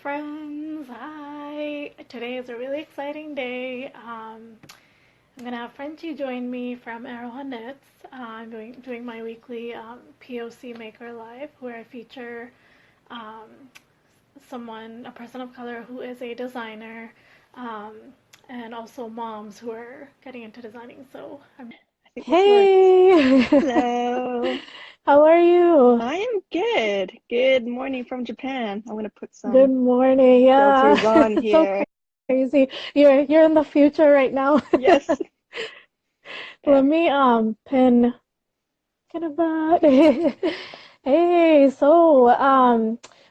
friends. Hi. Today is a really exciting day. I'm gonna have Frenchie join me from Aroha Knits. I'm doing my weekly POC Maker Live, where I feature um, a person of color who is a designer, um, and also moms who are getting into designing. So I think this works. hey, Hello. how are you? I am good. Good morning from Japan. I'm gonna put Good some morning. Yeah, filters on it's so here. crazy. You're in the future right now. Yes. Let Yeah. me pin get about Hey,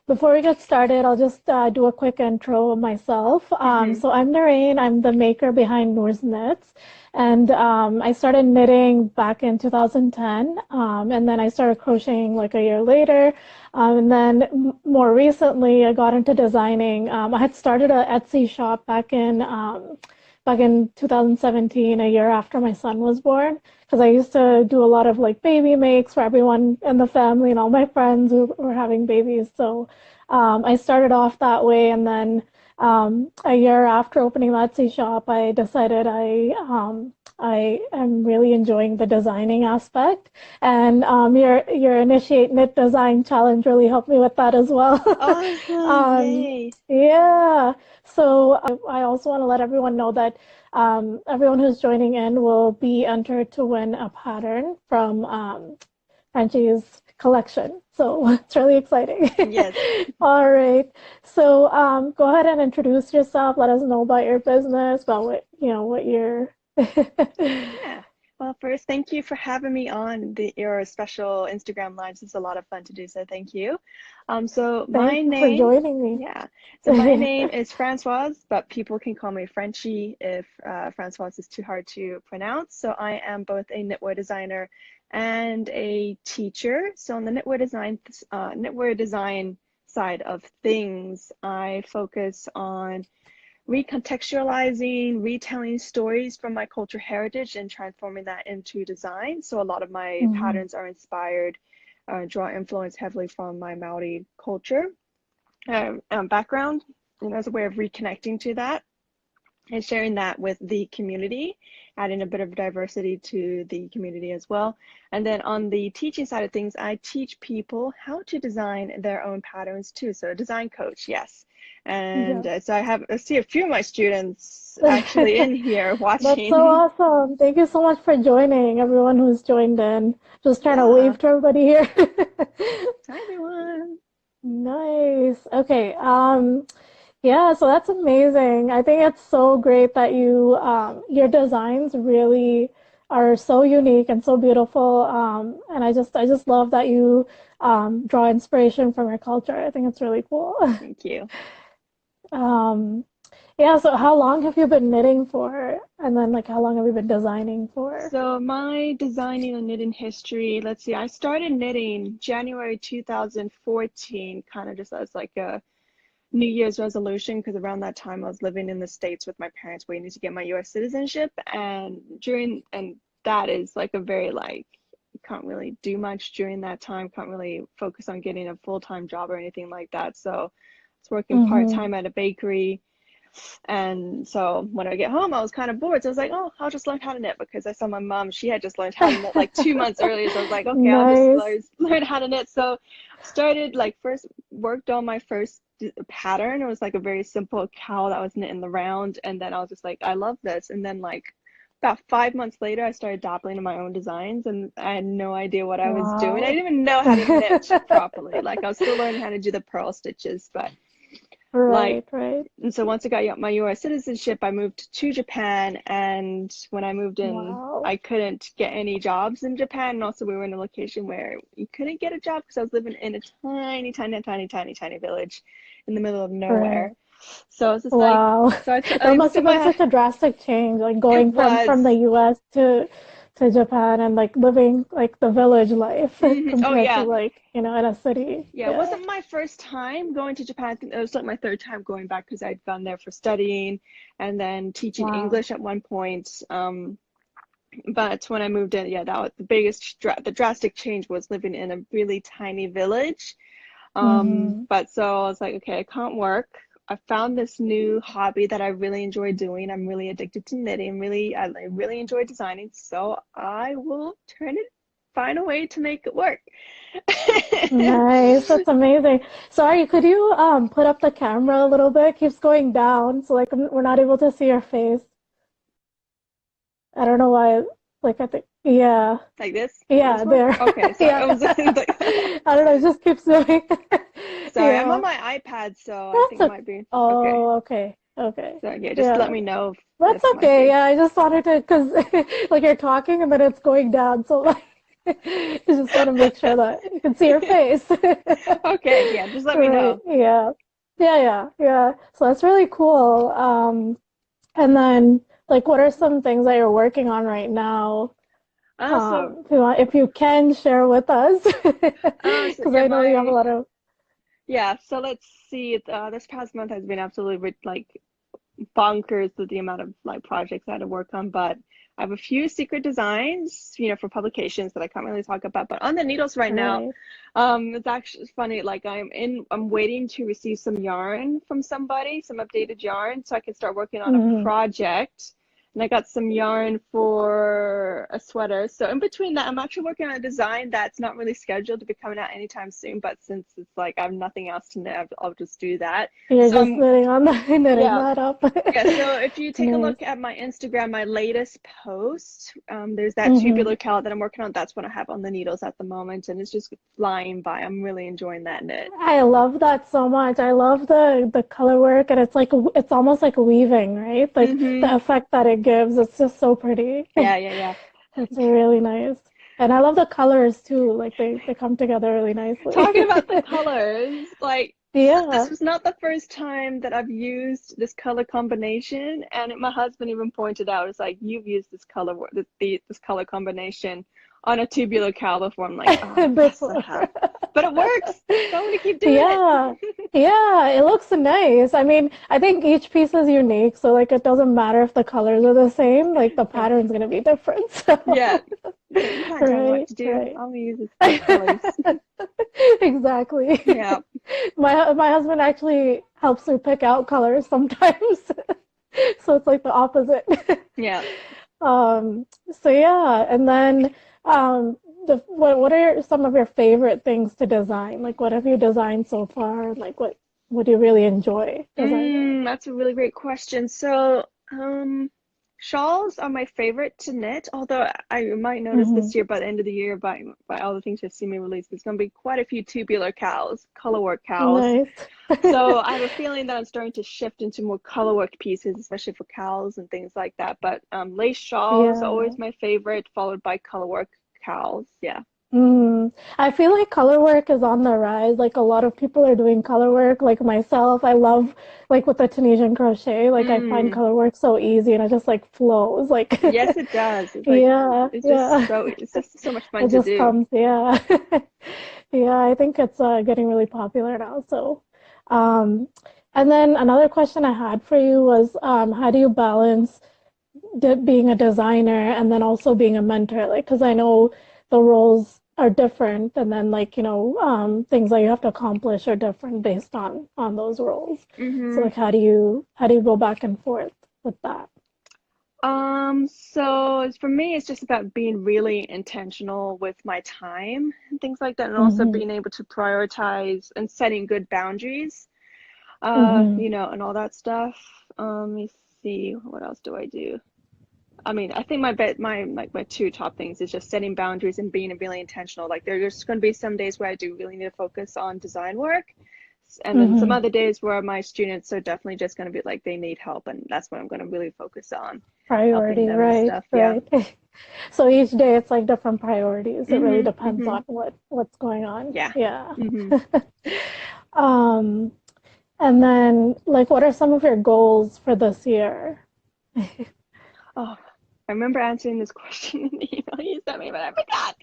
before we get started, I'll just do a quick intro of myself. hmm So I'm Noreen. I'm the maker behind Noor's Knits, and I started knitting back in 2010, and then I started crocheting like a year later, and then more recently I got into designing. I had started a Etsy shop back in 2017, a year after my son was born, because I used to do a lot of like baby makes for everyone in the family and all my friends who were having babies. So I started off that way, and then a year after opening the Etsy shop, I decided I am really enjoying the designing aspect, and your Initiate Knit Design Challenge really helped me with that as well. Awesome. um, Yay. yeah. So I also want to let everyone know that everyone who's joining in will be entered to win a pattern from Frenchie's collection. So it's really exciting. Yes. All right. So go ahead and introduce yourself. Let us know about your business, about what you're. Yeah. Well, first, thank you for having me on your special Instagram lives. It's a lot of fun to do, so thank you. So Thank my you for name, joining me. yeah. So my name is Francoise, but people can call me Frenchie if Francoise is too hard to pronounce. So I am both a knitwear designer and a teacher. So on the knitwear design side of things, I focus on recontextualizing, retelling stories from my culture heritage and transforming that into design. So a lot of my Mhm. patterns are inspired, draw influence heavily from my Maori culture background, and as a way of reconnecting to that and sharing that with the community, adding a bit of diversity to the community as well. And then on the teaching side of things, I teach people how to design their own patterns too. So a design coach, yes. And Yeah. so I see a few of my students actually in here That's so watching. awesome. Thank you so much for joining, everyone who's joined in. Just trying to Yeah. wave to everybody here. Hi, everyone. Nice. Okay. Yeah, so that's amazing. I think it's so great that your designs really are so unique and so beautiful. And I just love that you draw inspiration from your culture. I think it's really cool. Thank you. Um, yeah, so how long have you been knitting for? And then like how long have you been designing for? So my designing and knitting history, let's see, I started knitting January 2014, kind of just as like a New Year's resolution because around that time I was living in the States with my parents waiting to get my US citizenship and that is like a very like you can't really do much during that time, can't really focus on getting a full-time job or anything like that. So I was working Mm-hmm. part-time at a bakery and so when I get home I was kind of bored. So I was like, oh, I'll just learn how to knit because I saw my mom, she had just learned how to knit like 2 months earlier. So I was like, okay, I'll just Nice. learn how to knit. So started like first worked on my first pattern. It was like a very simple cowl that was knit in the round. And then I was just like, I love this. And then like about 5 months later, I started dabbling in my own designs and I had no idea what I was doing. I Wow. didn't even know how to knit properly. Like I was still learning how to do the purl stitches, but like Right, right. and so once I got my US citizenship, I moved to Japan. And when I moved in, Wow. I couldn't get any jobs in Japan. And also, we were in a location where you couldn't get a job because I was living in a tiny, tiny, tiny, tiny, tiny village in the middle of nowhere. Right. So it's just like, Wow. so That I must put have been my, such a drastic change, like it going from the was, US to Japan and like living like the village life oh compared to yeah, like, in a city. yeah, it Yeah. wasn't my first time going to Japan. I think it was like my third time going back because I'd gone there for studying and then teaching Wow. English at one point. But when I moved in, yeah, that was the biggest, the drastic change was living in a really tiny village. Mm-hmm. But so I was like, okay, I can't work. I found this new hobby that I really enjoy doing. I'm really addicted to knitting. I really enjoy designing. So I will find a way to make it work. Nice. That's amazing. Sorry, could you put up the camera a little bit? It keeps going down, so like we're not able to see your face. I don't know why. Like I think, yeah, Like this? yeah, This one? there. Okay, sorry. I Yeah. was like, I don't know. It just keeps moving. sorry, I'm on Yeah. my iPad, so I That's think it a. might be okay. Oh, okay. Okay. So yeah, just let Yeah. me know That's if my okay. face. Yeah, I just wanted to, because like you're talking and then it's going down, so like I just want to make sure that you can see your face. Okay, yeah, just let me Right. know. Yeah. Yeah, yeah, yeah. So that's really cool. And then like what are some things that you're working on right now? So If you can share with us, so because yeah, I know you have a my lot of. yeah. So let's see. This past month has been absolutely like bonkers with the amount of like projects I had to work on, but I have a few secret designs, for publications that I can't really talk about. But on the needles right now, Right. it's actually funny. Like I'm waiting to receive some yarn from somebody, some updated yarn, so I can start working on a Mm, project. And I got some yarn for a sweater. So in between that, I'm actually working on a design that's not really scheduled to be coming out anytime soon. But since it's like I have nothing else to knit, I'll just do that. you're So just knitting on the knitting yeah. that up. Yeah, so if you take a Nice. look at my Instagram, my latest post, there's that Hmm. tubular cowl that I'm working on. That's what I have on the needles at the moment, and it's just flying by. I'm really enjoying that knit. I love that so much. I love the color work, and it's like it's almost like weaving, right? Like Mm-hmm. the effect that it gives. It's just so pretty. Yeah, yeah, yeah. It's really nice. And I love the colors too. Like they come together really nicely. Talking about the colors, like, so this Yeah. was not the first time that I've used this color combination, and my husband even pointed out, it's like, you've used this color combination on a tubular cowl before. I'm like, oh, yes, I Before. have. But it works, so I'm gonna keep doing it. Yeah. Yeah, it looks nice. I mean, I think each piece is unique, so like it doesn't matter if the colors are the same, like the Yeah. pattern's gonna be different. So, Yeah. So you can't tell me what right, to do. right. I'm gonna use these colors. Exactly. Yeah. My husband actually helps me pick out colors sometimes. So it's like the opposite. Yeah. Um, so yeah, and then um what are some of your favorite things to design? Like what have you designed so far? Like what do you really enjoy designing? That's a really great question. So, shawls are my favorite to knit, although I might notice Hmm. this year by the end of the year, by all the things you've seen me release, there's going to be quite a few tubular cows, colorwork cows. Nice. So I have a feeling that I'm starting to shift into more colorwork pieces, especially for cows and things like that. But lace shawls are Yeah. always my favorite, followed by colorwork cows. Yeah. Mm. I feel like color work is on the rise. Like a lot of people are doing color work, like myself. I love like with the Tunisian crochet, like I find Mm. color work so easy and it just like flows. Like Yes, it does. It's like yeah, yeah. it's just so much fun It to just do. comes, yeah. Yeah, I think it's getting really popular now. So, um, and then another question I had for you was, how do you balance being a designer and then also being a mentor? Like, because I know the roles are different, and then like, things that you have to accomplish are different based on those roles. So, Hmm. like, how do you go back and forth with that? So for me, it's just about being really intentional with my time and things like that, and also Hmm. being able to prioritize and setting good boundaries, Hmm. and all that stuff. Let me see, what else do I do? I mean, I think my two top things is just setting boundaries and being really intentional. Like there's going to be some days where I do really need to focus on design work, and then some Hmm. other days where my students are definitely just going to be like they need help, and that's what I'm going to really focus on, helping Priority, them and right, stuff. Yeah. right. So each day it's like different priorities. It really Mhm. depends Mhm. on what's going on. Yeah. Yeah. Mhm. Um, and then like what are some of your goals for this year? Oh, I remember answering this question in the email you sent me, but I forgot.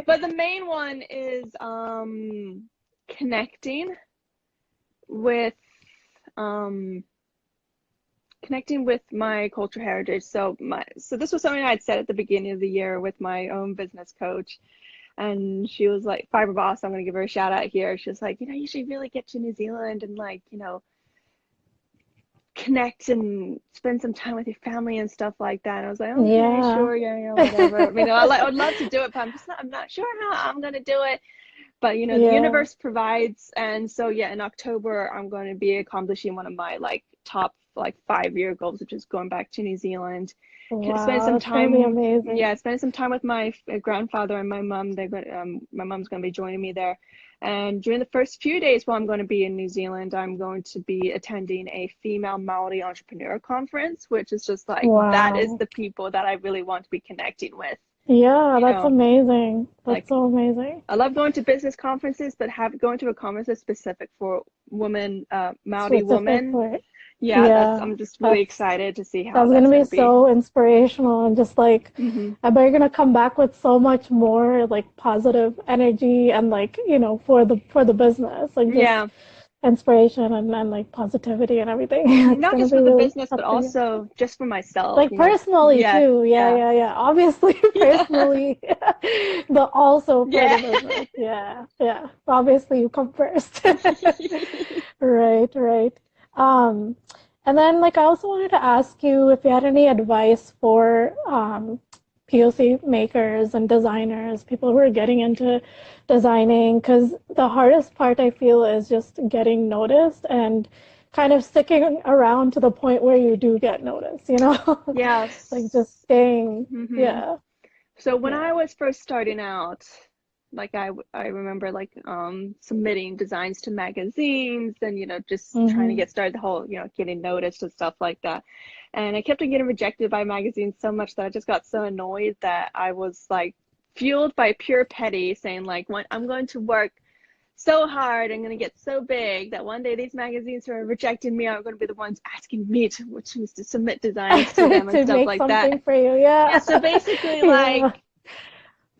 But the main one is connecting with um connecting with my cultural heritage. So this was something I'd said at the beginning of the year with my own business coach. And she was like, Fiber Boss, I'm gonna give her a shout out here. She was like, you should really get to New Zealand and like, connect and spend some time with your family and stuff like that. And I was like, okay, Yeah. sure, yeah, whatever. I would love to do it, but I'm not sure how I'm gonna do it. But the Yeah. universe provides, and so yeah, in October I'm going to be accomplishing one of my like top like 5-year goals, which is going back to New Zealand. Spend Wow, some that's gonna be time, amazing. yeah, spend some time with my grandfather and my mom. They're going, my mom's going to be joining me there. And during the first few days while I'm going to be in New Zealand, I'm going to be attending a female Maori entrepreneur conference, which is just like that is Wow. the people that I really want to be connecting with. Yeah, You that's know, amazing. That's like so amazing. I love going to business conferences, but going to a conference that's specific for women, Maori women. Specifically. Yeah, Yeah, I'm just really that's excited to see how that's that's gonna going be to be. so inspirational and just like Hmm. I bet you're gonna come back with so much more like positive energy and like, for the business. Like just Yeah, inspiration and like positivity and everything. It's not gonna just be for the really business, but up to you. also just for myself, Like personally Yeah, too. Yeah, yeah, yeah, yeah. Obviously yeah, personally, but also for yeah. the business. Yeah, yeah. Obviously you come first. Right, right. Um, and then like I also wanted to ask you if you had any advice for POC makers and designers, people who are getting into designing, because the hardest part I feel is just getting noticed and kind of sticking around to the point where you do get noticed, like just Yes. staying, Hmm. yeah, So when yeah. I was first starting out, like I remember like submitting designs to magazines and just trying to Mm-hmm. get started the whole getting noticed and stuff like that. And I kept on getting rejected by magazines so much that I just got so annoyed that I was like fueled by pure petty saying like when I'm going to work so hard, I'm going to get so big that one day these magazines who are rejecting me are going to be the ones asking me to choose to submit designs to them and To stuff make like that. something for you, Yeah, yeah. so basically like Yeah.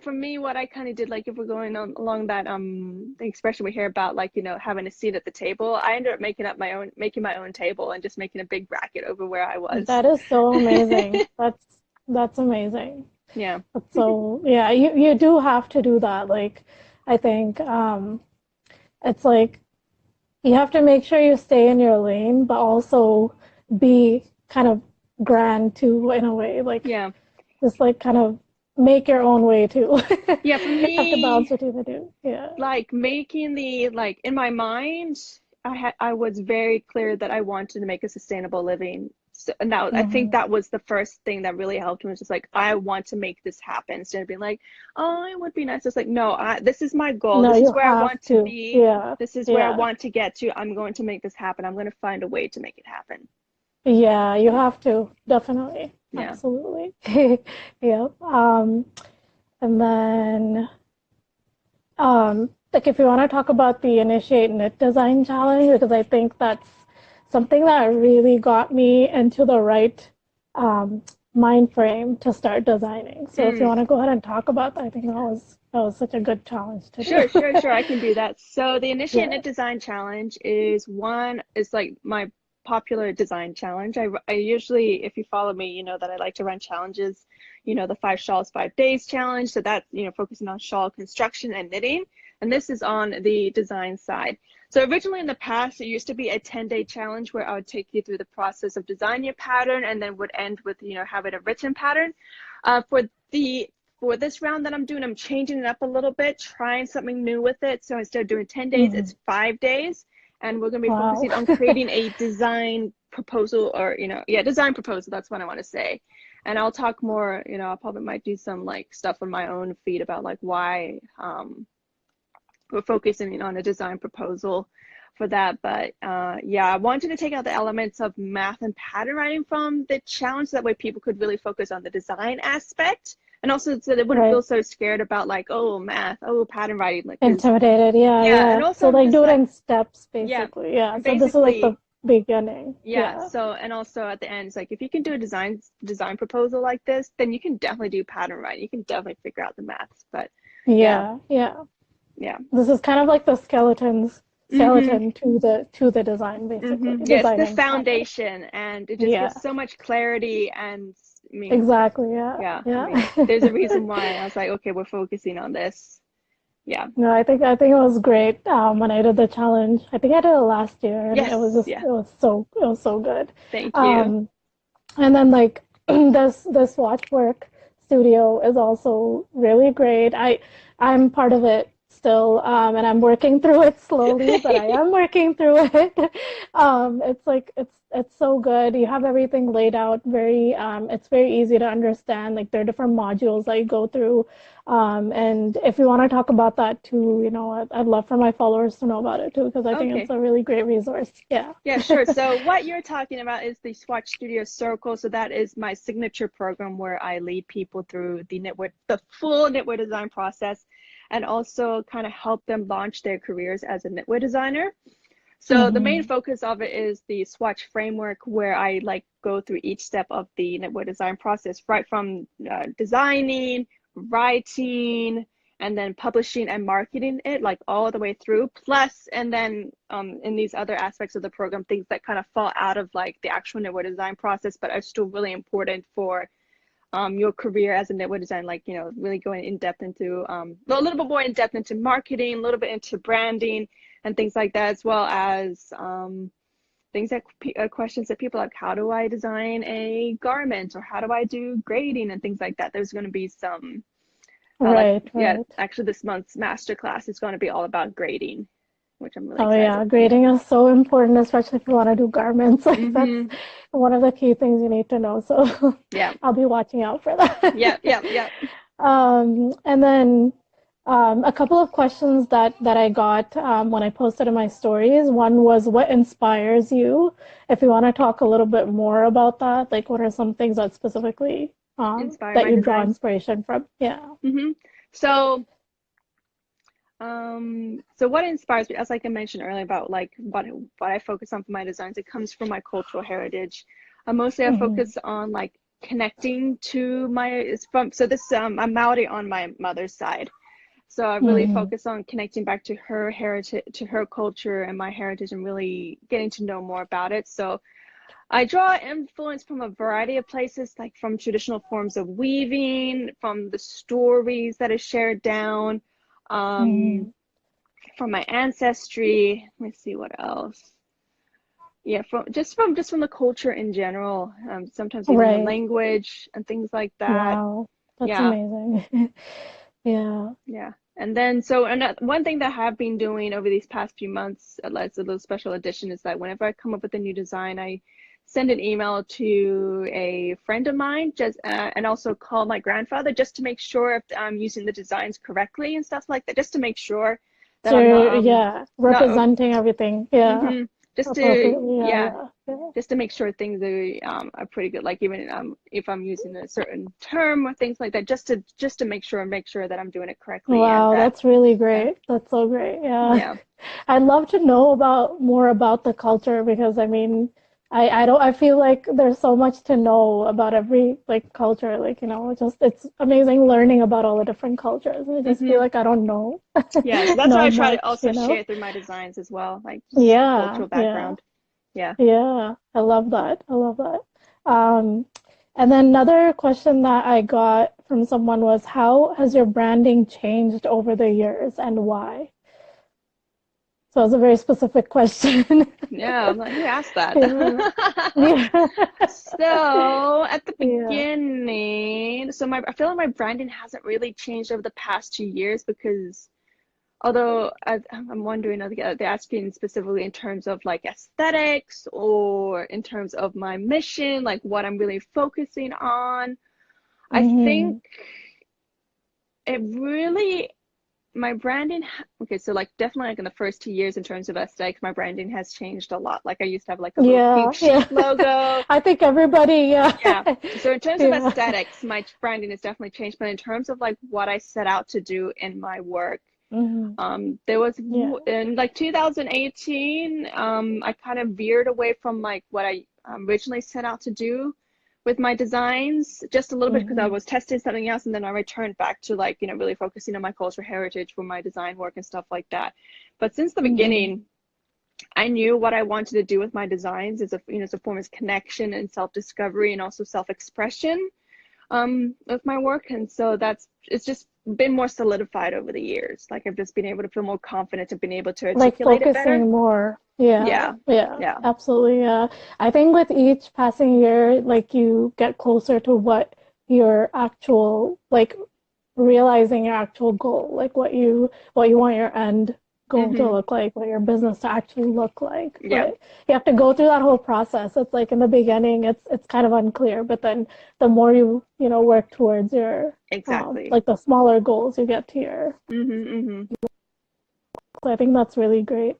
for me, what I kind of did, like if we're going on along that the expression we hear about, like having a seat at the table, I ended up making my own table and just making a big bracket over where I was. That is so amazing. That's amazing. Yeah. So yeah, you do have to do that. Like I think it's like you have to make sure you stay in your lane, but also be kind of grand too in a way. Like Yeah. just like kind of make your own way too. Yeah, for Have to balance me, between the two. Yeah. like making the like in my mind, I was very clear that I wanted to make a sustainable living. So now I think Hmm. that was the first thing that really helped me was just like I want to make this happen instead of being like, oh, it would be nice. It's like no, this is my goal. No, This is you where I have want to to. be. Yeah. This is where I Yeah. want to get to. I'm going to make this happen. I'm going to find a way to make it happen. Yeah, you have to. Definitely. Yeah. Absolutely. Yep. And then like if you want to talk about the Initiate Knit Design Challenge, because I think that's something that really got me into the right um, mind frame to start designing. So if you Mm. want to go ahead and talk about that, I think that was such a good challenge to do. Sure, sure, sure. I can do that. So the Initiate Yeah. Knit Design Challenge is like my popular design challenge. I usually, if you follow me, you know that I like to run challenges, the 5 shawls, 5 days challenge. So that's, focusing on shawl construction and knitting. And this is on the design side. So originally in the past, it used to be a 10-day challenge where I would take you through the process of designing your pattern and then would end with, having a written pattern. For the for this round that I'm doing, I'm changing it up a little bit, trying something new with it. So instead of doing 10 days, Hmm. it's 5 days. And we're going to be Wow. focusing on creating a design proposal or, yeah, design proposal. That's what I want to say. And I'll talk more, I probably might do some like stuff on my own feed about like why we're focusing on a design proposal for that. But yeah, I wanted to take out the elements of math and pattern writing from the challenge. That way people could really focus on the design aspect. And also so they wouldn't Right. feel so scared about like, oh, math, oh, pattern writing. Like, cause Intimidated. Yeah, yeah. And yeah. So also like just do it like, in steps yeah. basically. Yeah. And So this is like the basically, beginning. yeah. Yeah. So, and also at the end, it's like, if you can do a design proposal like this, then you can definitely do pattern writing. You can definitely figure out the maths. But yeah, Yeah. Yeah. yeah. This is kind of like the Mm-hmm. skeleton to the design, basically, Yeah, it's the designing pattern. foundation, and it just Yeah, gives so much clarity. And I mean, exactly. Yeah, yeah, I yeah. mean, there's a reason why I was like, okay, we're focusing on this. Yeah. No, I think it was great when I did the challenge. I think I did it last year, and it was Yes. just Yeah. it was so good. Thank you. Um, and then like this watch work studio is also really great. I'm part of it still, and I'm working through it slowly, but I am working through it. It's like it's so good. You have everything laid out very it's very easy to understand. Like there are different modules that you go through. And if you want to talk about that too, I'd love for my followers to know about it too, because I think it's Okay. a really great resource. Yeah. Yeah, sure. So what you're talking about is the Swatch Studio Circle. So that is my signature program where I lead people through the full knitwear design process, and also kind of help them launch their careers as a knitwear designer. So the main Hmm. focus of it is the Swatch framework, where I like go through each step of the knitwear design process, right from designing, writing, and then publishing and marketing it, like all the way through. Plus, and then in these other aspects of the program, things that kind of fall out of like the actual knitwear design process, but are still really important for your career as a knitwear designer, like, really going in depth into a little bit more in depth into marketing, a little bit into branding and things like that, as well as things that questions that people have, how do I design a garment, or how do I do grading and things like that. There's going to be some Right, yeah, right. actually this month's masterclass is going to be all about grading, which I'm really Oh excited. yeah, Yeah. grading is so important, especially if you want to do garments. Like that's Mm-hmm. one of the key things you need to know. So Yeah. I'll be watching out for that. Yeah. Yeah. Yeah. And then a couple of questions that I got when I posted in my stories. One was, what inspires you? If you want to talk a little bit more about that, like what are some things that specifically Inspire that my you draw designs. inspiration from? Yeah. Mm-hmm. So so what inspires me, as like I mentioned earlier about like what I focus on for my designs, it comes from my cultural heritage. Mostly I Hmm. focus on like connecting to my, it's from, so this I'm Maori on my mother's side. So I really Hmm. focus on connecting back to her heritage, to her culture and my heritage, and really getting to know more about it. So I draw influence from a variety of places, like from traditional forms of weaving, from the stories that is shared down, um, Hmm. from my ancestry. Let me see what else. Yeah, from the culture in general. Sometimes even the Right. language and things like that. Wow. That's Yeah, amazing. Yeah. yeah. And then and one thing that I have been doing over these past few months, as a little special addition, is that whenever I come up with a new design, I send an email to a friend of mine, just and also call my grandfather, just to make sure if I'm using the designs correctly and stuff like that, just to make sure that I'm So yeah, not representing everything. Yeah. mm-hmm, just to Appropriately. Yeah, yeah, yeah, yeah. just to make sure things are pretty good. Like even if I'm using a certain term or things like that, just to make sure that I'm doing it correctly, and Wow, that that's really yeah, great. That's so great. Yeah. yeah. I'd love to know about more about the culture because I mean, I feel like there's so much to know about every like culture. Like, it's amazing learning about all the different cultures. I just feel Mm-hmm. like I don't know Yeah, so that's why know I try to much, also share through my designs as well, like just the Yeah, cultural yeah. background. Yeah. Yeah, I love that. I love that. Um, and then another question that I got from someone was, how has your branding changed over the years and why? So it's a very specific question. Yeah, I'm like, who asked that? Yeah. Yeah. So at the Yeah. beginning, I feel like my branding hasn't really changed over the past 2 years, because although I'm wondering, they're asking specifically in terms of like aesthetics, or in terms of my mission, like what I'm really focusing on. I think Hmm. it really, my branding, okay, so like definitely like in the first 2 years in terms of aesthetics, my branding has changed a lot. Like I used to have like a little Yeah, cute yeah. sheep logo. I think everybody, yeah. Yeah. So in terms of Yeah. aesthetics, my branding has definitely changed. But in terms of like what I set out to do in my work, Hmm. there was Yeah. in like 2018, I kind of veered away from like what I originally set out to do with my designs, just a little bit, because I Hmm. was testing something else, and then I returned back to like, really focusing on my cultural heritage for my design work and stuff like that. But since the Hmm. beginning, I knew what I wanted to do with my designs as a form of connection and self-discovery, and also self-expression with my work. And so it's just been more solidified over the years. Like I've just been able to feel more confident and been able to Like articulate it better. focusing more. Yeah, Yeah, yeah, yeah. absolutely. Yeah. I think with each passing year, like you get closer to what your actual, like realizing your actual goal, like what you want your end goal to Hmm. look like, what your business to actually look like. Yeah, But you have to go through that whole process. It's like in the beginning, it's kind of unclear, but then the more you know work towards your exactly. like the smaller goals you get to your. Hmm. So I think that's really great.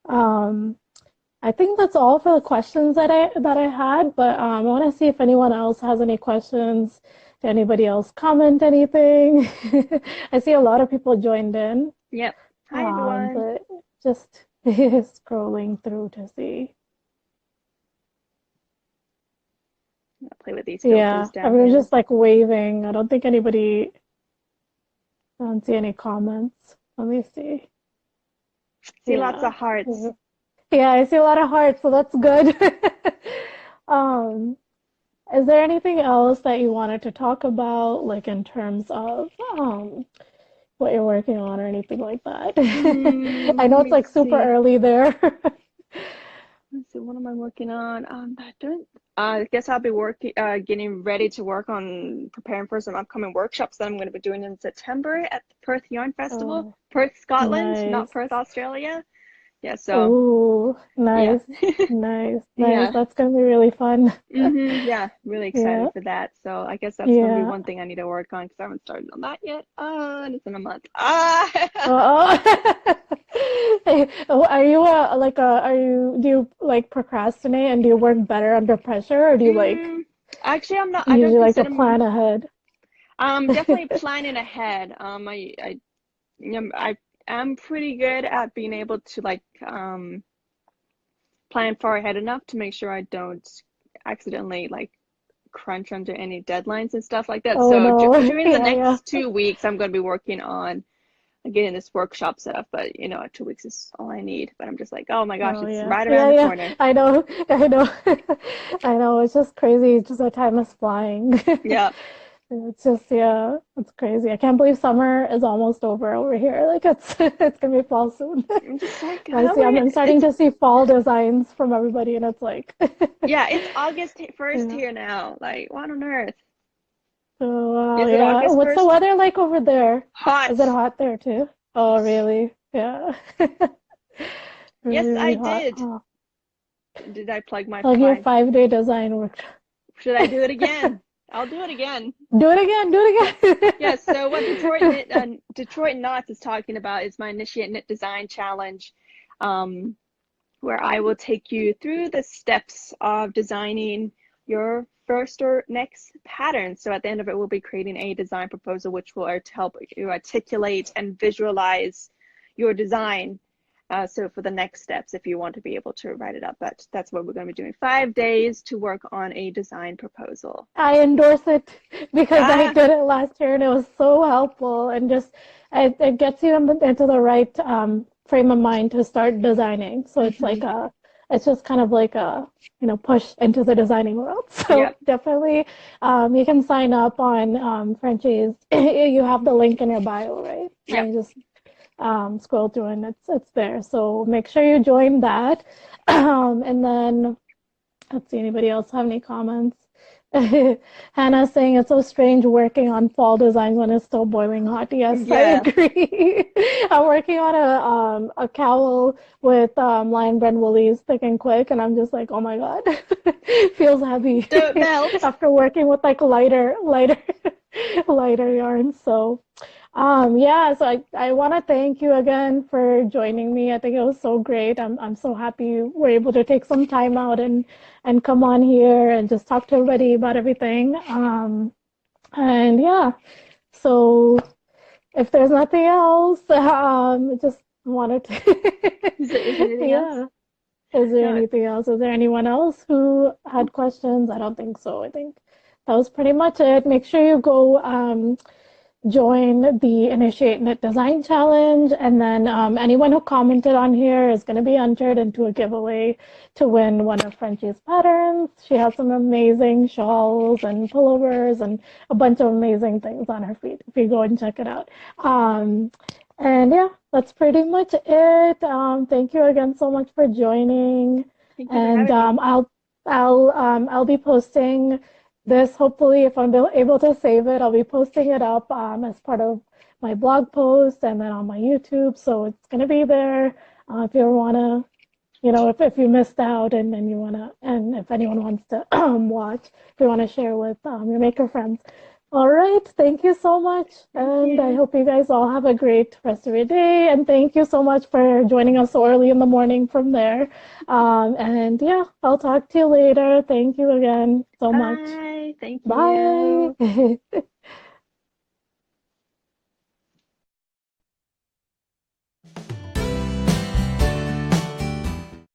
Um, I think that's all for the questions that I had, but I want to see if anyone else has any questions. Did anybody else comment anything? I see a lot of people joined in, Yep. Hi, everyone. but just scrolling through to see. I'll play with these Yeah, filters down everyone's here. just like waving. I don't see any comments. Let me see. See lots Yeah. of hearts. Yeah, I see a lot of hearts, so that's good. Um, Is there anything else that you wanted to talk about, like in terms of what you're working on or anything like that? I Let know it's me like super see. early there. Let's see, what am I working on? I don't. I guess I'll be working, getting ready to work on preparing for some upcoming workshops that I'm going to be doing in September at the Perth Yarn Festival, Oh, Perth, Scotland, not nice. Perth, Australia. Yeah, so Oh, yeah, nice, nice, nice. yeah. That's gonna be really fun. Yeah, really excited Yeah, for that. So I guess that's going to be yeah. one thing I need to work on because I haven't started on that yet. And it's in a month. Ah, Oh, are you do you like procrastinate and do you work better under pressure or do you like mm, actually, I'm not. I don't usually like to consider. plan ahead? Definitely planning ahead. I am pretty good at being able to like plan far ahead enough to make sure I don't accidentally like crunch under any deadlines and stuff like that. Oh So no. during the Yeah, yeah. next 2 weeks, I'm going to be working on getting this workshop set up. But 2 weeks is all I need. But I'm just like, oh my gosh, Oh it's yeah. right around Yeah, the yeah. corner. I know. I know. I know. It's just crazy. Just the time is flying. Yeah, It's just yeah, it's crazy. I can't believe summer is almost over here. Like it's it's gonna be fall soon. I'm just like, I'm starting it's to see fall designs from everybody and it's like yeah, it's August 1st yeah. here now. Like, what on earth? So Is it yeah. August What's the 1st? weather like over there? Hot. Is it hot there too? Oh really? Yeah. Yes, Really, I really hot. did. Oh. Did I plug my Like your five? 5 day design workshop. Should I do it again? I'll do it again. Do it again, do it Yes, so what again. Detroit Knots is talking about is my Initiate Knit Design Challenge, um, where I will take you through the steps of designing your first or next pattern. So at the end of it, we'll be creating a design proposal, which will help you articulate and visualize your design. So for the next steps, if you want to be able to write it up, but that's what we're going to be doing. 5 days to work on a design proposal. I endorse it because I Ah, did it last year and it was so helpful and just it gets you into the right frame of mind to start designing. So it's like mm-hmm. it's just kind of like a push into the designing world. So Yep, definitely you can sign up on Frenchie's. You have the link in your bio, right? yep. And you just scroll through and it's there. So make sure you join that. And then let's see, anybody else have any comments? Hannah's saying it's so strange working on fall designs when it's still boiling hot. Yes, I Yeah. agree. I'm working on a cowl with lion brand woolies thick and quick, and I'm just like, oh my god, feels heavy Don't melt. after working with like lighter yarns. So yeah, so I want to thank you again for joining me. I think it was so great. I'm so happy you were able to take some time out and come on here and just talk to everybody about everything. And yeah, so if there's nothing else, just wanted to, Is there anything else? yeah. Is there No. anything else? Is there anyone else who had questions? I don't think so. I think that was pretty much it. Make sure you go join the Initiate Knit Design Challenge. And then anyone who commented on here is going to be entered into a giveaway to win one of Frenchie's patterns. She has some amazing shawls and pullovers and a bunch of amazing things on her feet if you go and check it out. And yeah, that's pretty much it. Thank you again so much for joining. Thank you for And having me. I'll be posting this hopefully if I'm able to save it. I'll be posting it up as part of my blog post and then on my YouTube. So it's gonna be there if you wanna, if you missed out and you wanna, and if anyone wants to watch, if you wanna share with your maker friends. All right, thank you so much. Thank And I you. hope you guys all have a great rest of your day. And thank you so much for joining us so early in the morning from there. And yeah, I'll talk to you later. Thank you again so much. Bye. Thank Bye. you.